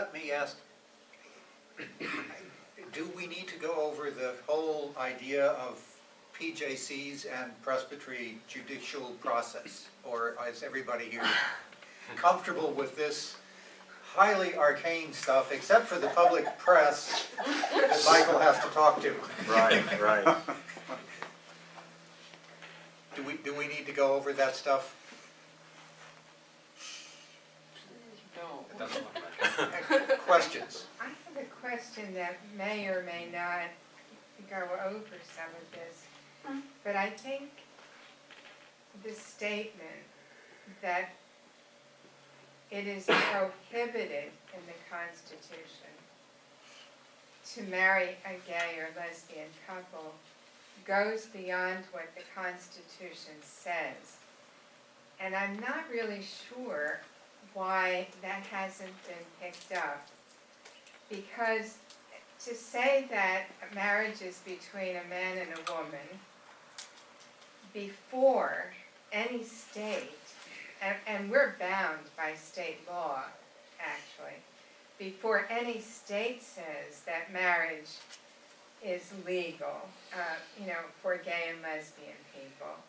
let me ask, do we need to go over the whole idea of PJCs and presbytery judicial process? Or is everybody here comfortable with this highly arcane stuff, except for the public press that Michael has to talk to? Right, right. Do we need to go over that stuff? No. It doesn't look like Questions? I have a question that may or may not go over some of this, but I think the statement that it is prohibited in the Constitution to marry a gay or lesbian couple goes beyond what the Constitution says. And I'm not really sure why that hasn't been picked up. Because to say that marriage is between a man and a woman before any state, and we're bound by state law, actually, before any state says that marriage is legal, for gay and lesbian people,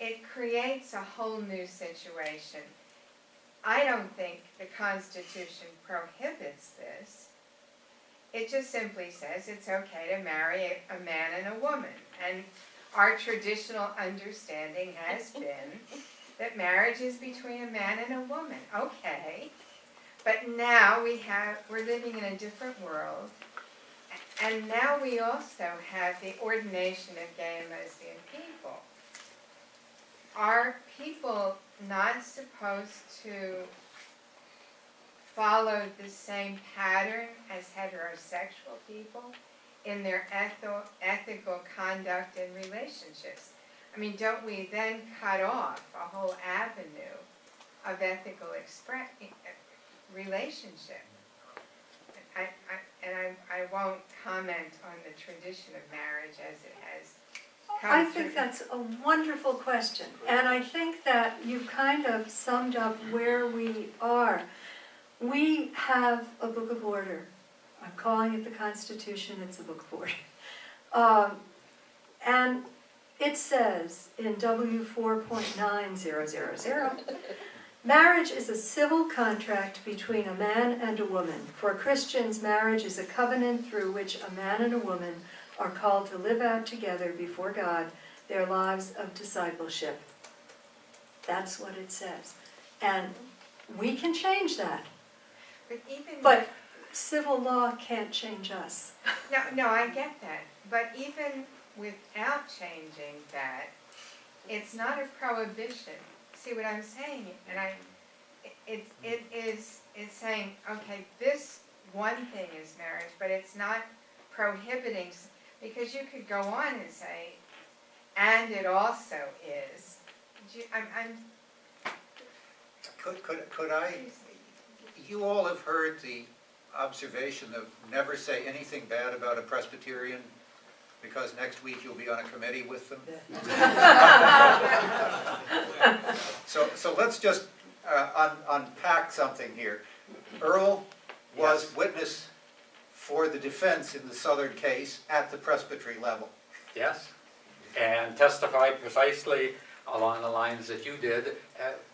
it creates a whole new situation. I don't think the Constitution prohibits this. It just simply says it's okay to marry a man and a woman. And our traditional understanding has been that marriage is between a man and a woman. Okay. But now we're living in a different world. And now we also have the ordination of gay and lesbian people. Are people not supposed to follow the same pattern as heterosexual people in their ethical conduct and relationships? I mean, don't we then cut off a whole avenue of ethical relationship? I won't comment on the tradition of marriage as it has come I through. think that's a wonderful question, and I think that you kind of summed up where we are. We have a book of order. I'm calling it the Constitution, it's a book of order. And it says in W 4.9000, marriage is a civil contract between a man and a woman. For Christians, marriage is a covenant through which a man and a woman are called to live out together before God their lives of discipleship. That's what it says. And we can change that. But civil law can't change us. No, I get that. But even without changing that, it's not a prohibition. See what I'm saying? And it's saying, okay, this one thing is marriage, but it's not prohibiting, because you could go on and say, and it also is. Could I? You all have heard the observation of never say anything bad about a Presbyterian, because next week you'll be on a committee with them. So let's just unpack something here. Earl was Yes. witness for the defense in the Southern case at the presbytery level. Yes, and testified precisely along the lines that you did.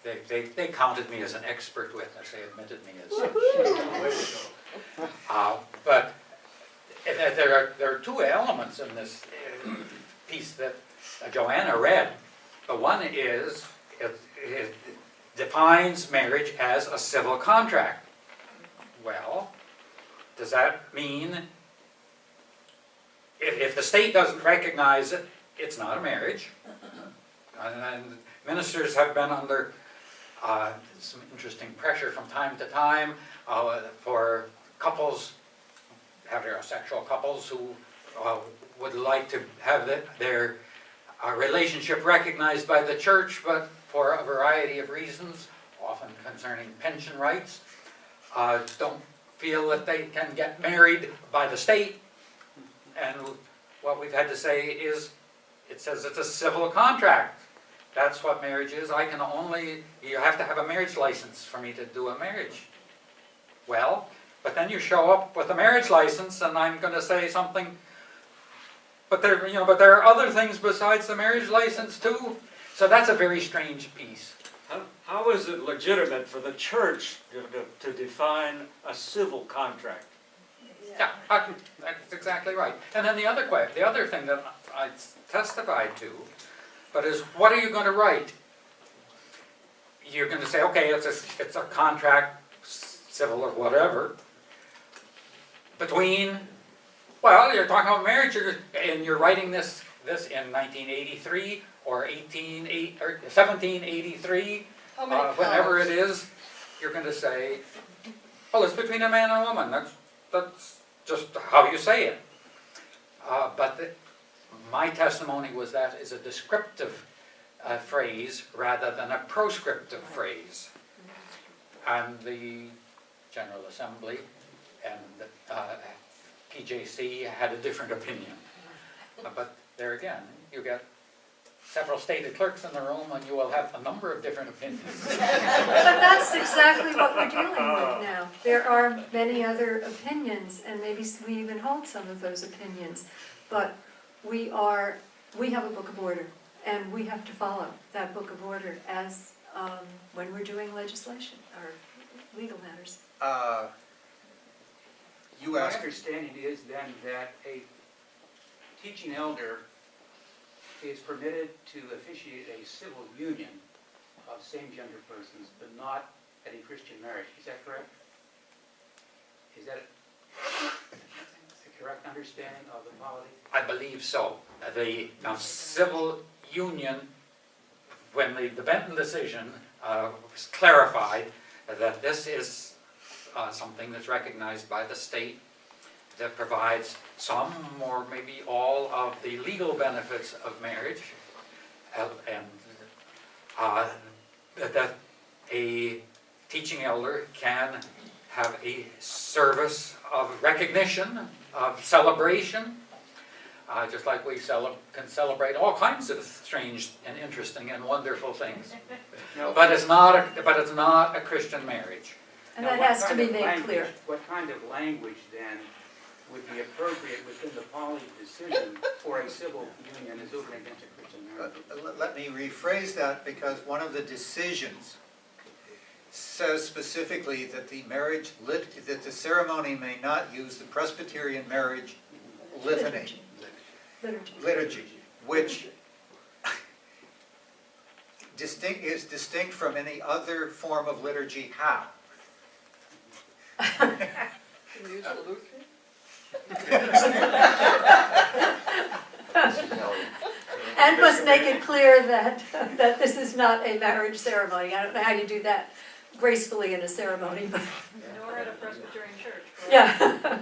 They counted me as an expert witness. They admitted me as such. But there are two elements in this piece that Joanna read. The one is it defines marriage as a civil contract. Well, does that mean if the state doesn't recognize it, it's not a marriage? And ministers have been under some interesting pressure from time to time for couples, heterosexual couples who would like to have their relationship recognized by the church, but for a variety of reasons, often concerning pension rights, don't feel that they can get married by the state. And what we've had to say is, it says it's a civil contract. that's what marriage is. You have to have a marriage license for me to do a marriage. Well, but then you show up with a marriage license and I'm going to say something, but there are other things besides the marriage license too. So that's a very strange piece. How is it legitimate for the church to define a civil contract? Yeah, that's exactly right. And then the other thing that I testified to, but is what are you going to write? You're going to say, okay, it's a contract, civil or whatever, between, well, you're talking about marriage, and you're writing this in 1983 or 1783, How many whenever it cows? is, you're going to say, well, it's between a man and a woman. That's just how you say it. My testimony was that is a descriptive phrase rather than a proscriptive phrase. And the General Assembly and the PJC had a different opinion. But there again, you get several stated clerks in the room and you will have a number of different opinions. But that's exactly what we're dealing with now. There are many other opinions, and maybe we even hold some of those opinions. But we have a book of order, and we have to follow that book of order as when we're doing legislation or legal matters. You My asked, understanding is then that a teaching elder is permitted to officiate a civil union of same-gender persons, but not at a Christian marriage. Is that correct? Is that a correct understanding of the polity? I believe so. The civil union, when the Benton decision was clarified that this is something that's recognized by the state that provides some or maybe all of the legal benefits of marriage, and that a teaching elder can have a service of recognition, of celebration, just like we can celebrate all kinds of strange and interesting and wonderful things. Now, But it's not a Christian marriage. And now that what has to kind be of made language- clear. What kind of language then would be appropriate within the polity decision for a civil union as over against a Christian marriage? let me rephrase that, because one of the decisions says specifically that that the ceremony may not use the Presbyterian marriage litany, liturgy, which is distinct from any other form of liturgy. How? Can you use the Lutheran? And must make it clear that this is not a marriage ceremony. I don't know how you do that gracefully in a ceremony, but Nor at a Presbyterian church. correct? yeah.